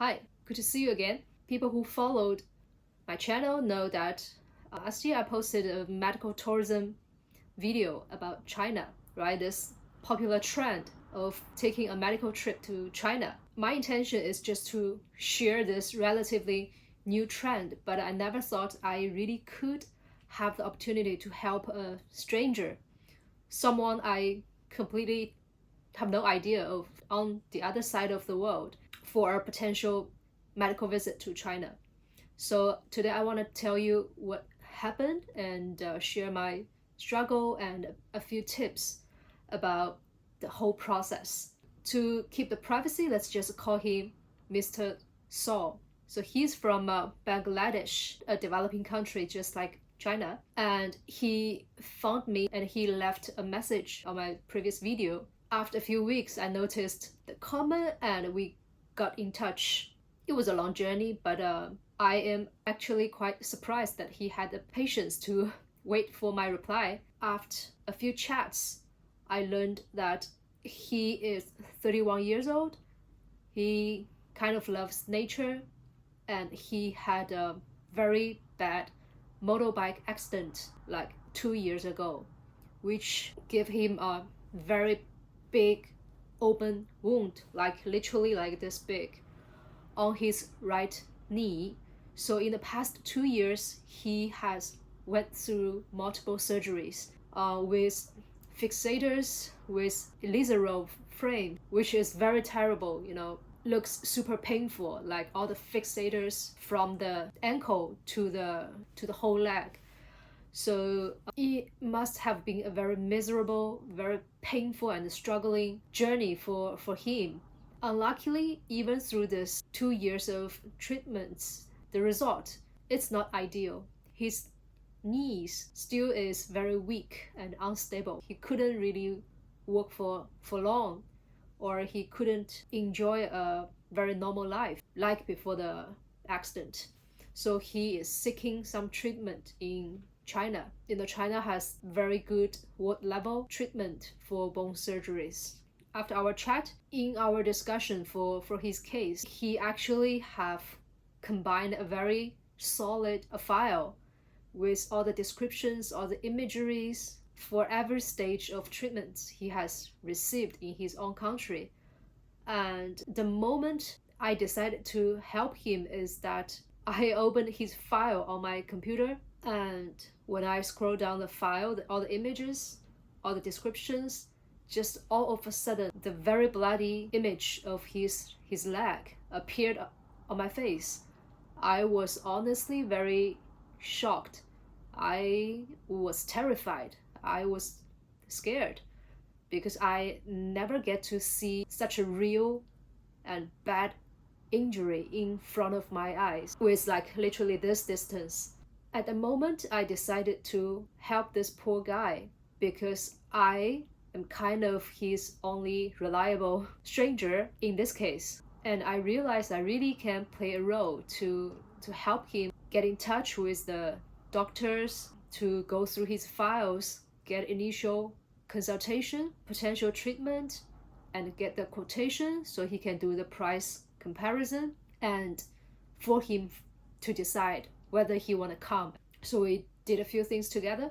Hi, good to see you again. People who followed my channel know that last year I posted a medical tourism video about China, right? This popular trend of taking a medical trip to China. My intention is just to share this relatively new trend, but I never thought I really could have the opportunity to help a stranger, someone I completely have no idea of on the other side of the world, for a potential medical visit to China. So today I want to tell you what happened and share my struggle and a few tips about the whole process. To keep the privacy, let's just call him Mr. Saul. So he's from Bangladesh, a developing country just like China, and he found me and he left a message on my previous video. After a few weeks, I noticed the comment and we got in touch. It was a long journey, but I am actually quite surprised that he had the patience to wait for my reply. After a few chats, I learned that he is 31 years old. He kind of loves nature, and he had a very bad motorbike accident like 2 years ago, which gave him a very big open wound, like literally like this big, on his right knee. So in the past 2 years, he has went through multiple surgeries with fixators, with laser frame, which is very terrible, looks super painful, like all the fixators from the ankle to the whole leg. So it must have been a very miserable, very painful and struggling journey for him. Unluckily, even through this 2 years of treatments, the result, it's not ideal. His knees still is very weak and unstable. He couldn't really work for long, or he couldn't enjoy a very normal life like before the accident. So he is seeking some treatment in China. China has very good world level treatment for bone surgeries. After our chat, in our discussion for his case, he actually have combined a very solid file with all the descriptions, all the imageries for every stage of treatment he has received in his own country. And the moment I decided to help him is that I opened his file on my computer, and when I scroll down the file, all the images, all the descriptions, just all of a sudden, the very bloody image of his leg appeared on my face. I was honestly very shocked. I was terrified. I was scared because I never get to see such a real and bad injury in front of my eyes with like literally this distance. At the moment, I decided to help this poor guy because I am kind of his only reliable stranger in this case. And I realized I really can play a role to help him get in touch with the doctors, to go through his files, get initial consultation, potential treatment, and get the quotation so he can do the price comparison, and for him to decide whether he want to come. So we did a few things together.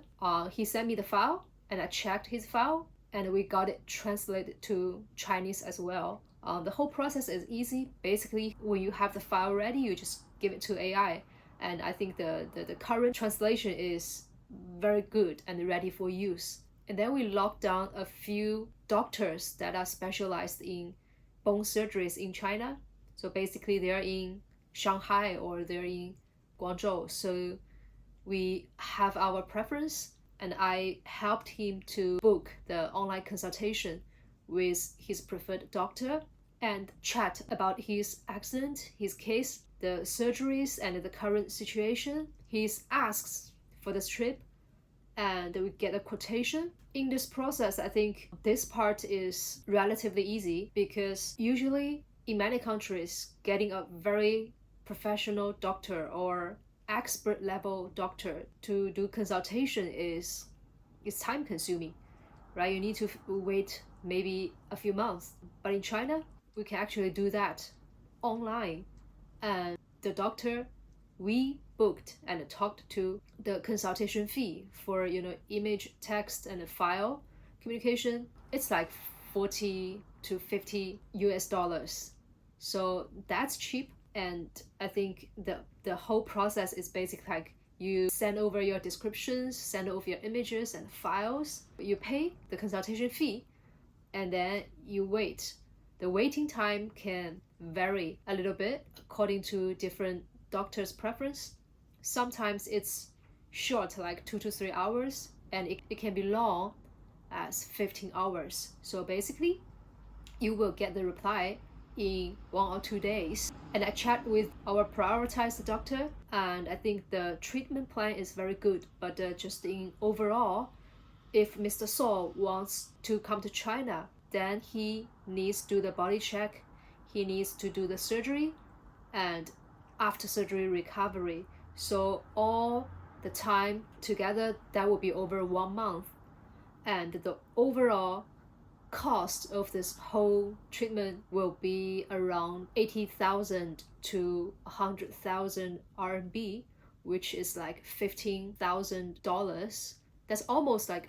He sent me the file and I checked his file and we got it translated to Chinese as well. The whole process is easy. Basically, when you have the file ready, you just give it to AI. And I think the current translation is very good and ready for use. And then we locked down a few doctors that are specialized in bone surgeries in China. So basically they're in Shanghai or they're in Guangzhou. So we have our preference, and I helped him to book the online consultation with his preferred doctor and chat about his accident, his case, the surgeries, and the current situation. He asks for this trip, and we get a quotation. In this process, I think this part is relatively easy because usually in many countries, getting a very professional doctor or expert level doctor to do consultation is time consuming, right? You need to wait maybe a few months. But in China, we can actually do that online And the doctor we booked and talked to, the consultation fee for image, text, and file communication, it's like 40 to 50 US dollars. So that's cheap. And I think the whole process is basically like you send over your descriptions, send over your images and files, you pay the consultation fee, and then you wait. The waiting time can vary a little bit according to different doctor's preference. Sometimes it's short, like 2 to 3 hours, and it can be long as 15 hours. So basically, you will get the reply in 1 or 2 days. And I chat with our prioritized doctor, and I think the treatment plan is very good. But just in overall, if Mr. Saul wants to come to China, then he needs to do the body check, he needs to do the surgery, and after surgery recovery. So all the time together, that will be over 1 month. And the overall cost of this whole treatment will be around 80,000 to 100,000 RMB, which is like $15,000. That's almost like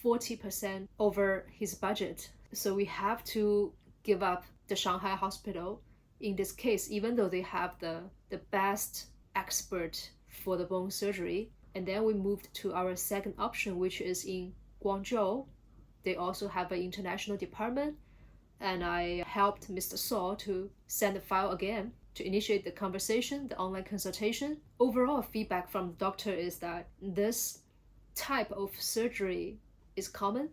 40% over his budget. So we have to give up the Shanghai hospital in this case, even though they have the best expert for the bone surgery. And then we moved to our second option, which is in Guangzhou. They also have an international department, and I helped Mr. Saw to send the file again to initiate the conversation, the online consultation. Overall feedback from the doctor is that this type of surgery is common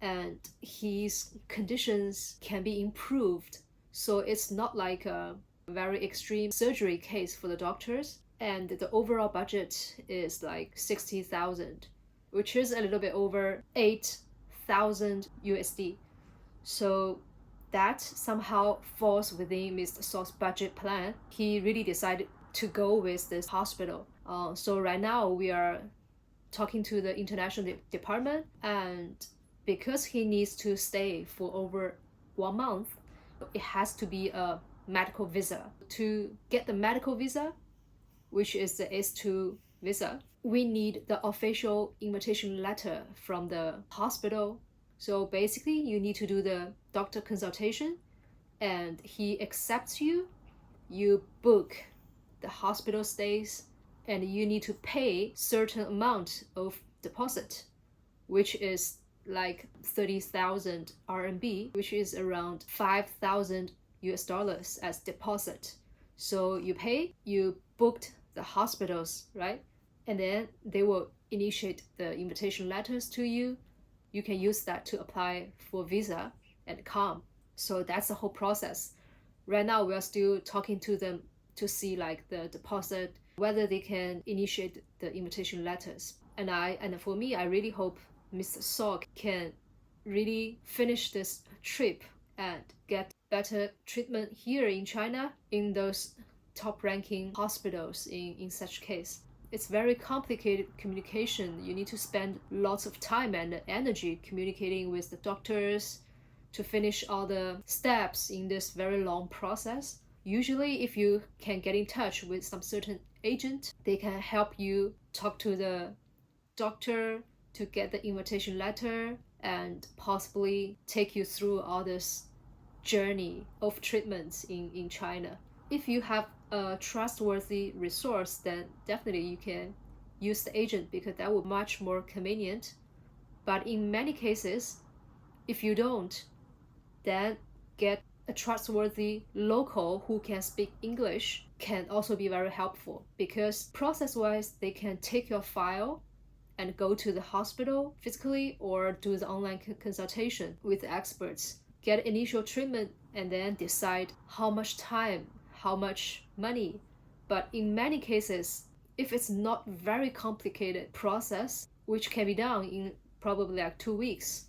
and his conditions can be improved. So it's not like a very extreme surgery case for the doctors. And the overall budget is like 60,000, which is a little bit over 8,000 USD. So that somehow falls within Mr. Saw's budget plan. He really decided to go with this hospital. So right now we are talking to the international department, and because he needs to stay for over 1 month, it has to be a medical visa. To get the medical visa, which is the S2 visa, we need the official invitation letter from the hospital. So basically, you need to do the doctor consultation, and he accepts you. You book the hospital stays, and you need to pay certain amount of deposit, which is like 30,000 RMB, which is around 5,000 US dollars as deposit. So you pay, you booked the hospitals, right? And then they will initiate the invitation letters to you. You can use that to apply for visa and come. So that's the whole process. Right now, we are still talking to them to see like the deposit, whether they can initiate the invitation letters. And for me, I really hope Mr. Sok can really finish this trip and get better treatment here in China, in those top-ranking hospitals in such case. It's very complicated communication. You need to spend lots of time and energy communicating with the doctors to finish all the steps in this very long process. Usually, if you can get in touch with some certain agent, they can help you talk to the doctor to get the invitation letter and possibly take you through all this journey of treatments in China. If you have a trustworthy resource, then definitely you can use the agent, because that would be much more convenient. But in many cases, if you don't, then get a trustworthy local who can speak English can also be very helpful, because process-wise, they can take your file and go to the hospital physically or do the online consultation with experts, get initial treatment, and then decide how much time, how much money. But in many cases, if it's not very complicated process, which can be done in probably like 2 weeks,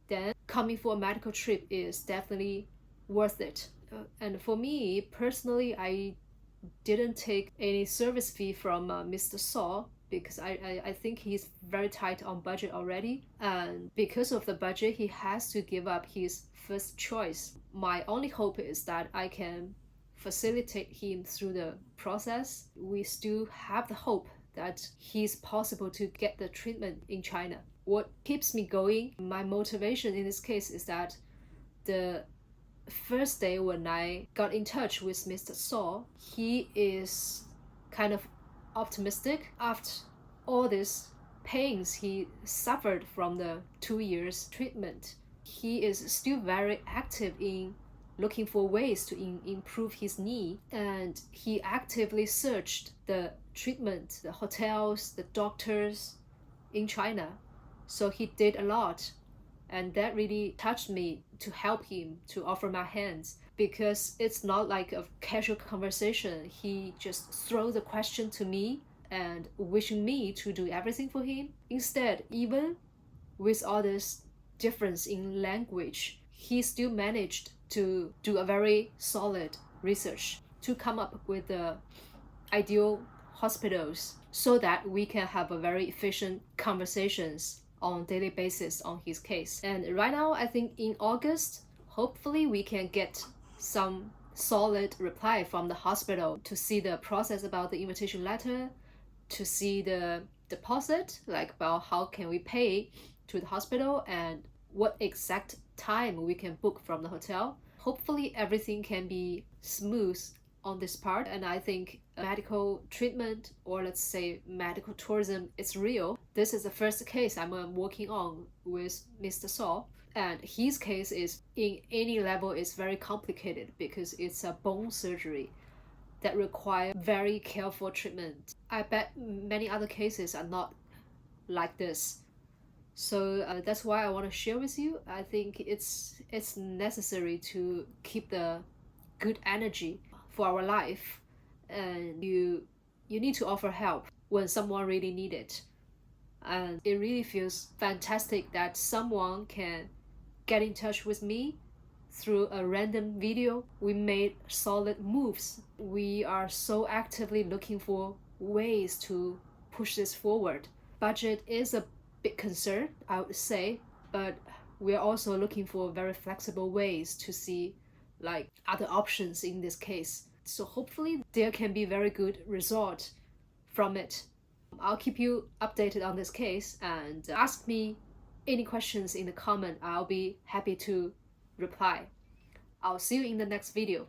then coming for a medical trip is definitely worth it. And for me personally, I didn't take any service fee from Mr. Saw, because I think he's very tight on budget already, and because of the budget, he has to give up his first choice. My only hope is that I can facilitate him through the process, we still have the hope that he's possible to get the treatment in China. What keeps me going, my motivation in this case, is that the first day when I got in touch with Mr. Saw, he is kind of optimistic after all this pains he suffered from the 2 years treatment. He is still very active in looking for ways to improve his knee, and he actively searched the treatment, the hotels, the doctors in China. So he did a lot, and that really touched me to help him, to offer my hands, because it's not like a casual conversation. He just throws the question to me and wishing me to do everything for him. Instead, even with all this difference in language, he still managed to do a very solid research to come up with the ideal hospitals so that we can have a very efficient conversations on daily basis on his case. And right now, I think in August, hopefully we can get some solid reply from the hospital to see the process about the invitation letter, to see the deposit, like about how can we pay to the hospital and what exact time we can book from the hotel. Hopefully everything can be smooth on this part, and I think medical treatment, or let's say medical tourism, is real. This is the first case I'm working on with Mr. Saw, and his case is in any level is very complicated because it's a bone surgery that require very careful treatment. I bet many other cases are not like this. So that's why I want to share with you. I think it's necessary to keep the good energy for our life, and you need to offer help when someone really need it. And it really feels fantastic that someone can get in touch with me through a random video. We made solid moves. We are so actively looking for ways to push this forward. Budget is a big concern, I would say, but we're also looking for very flexible ways to see like other options in this case. So hopefully there can be very good result from it. I'll keep you updated on this case, and ask me any questions in the comment. I'll be happy to reply. I'll see you in the next video.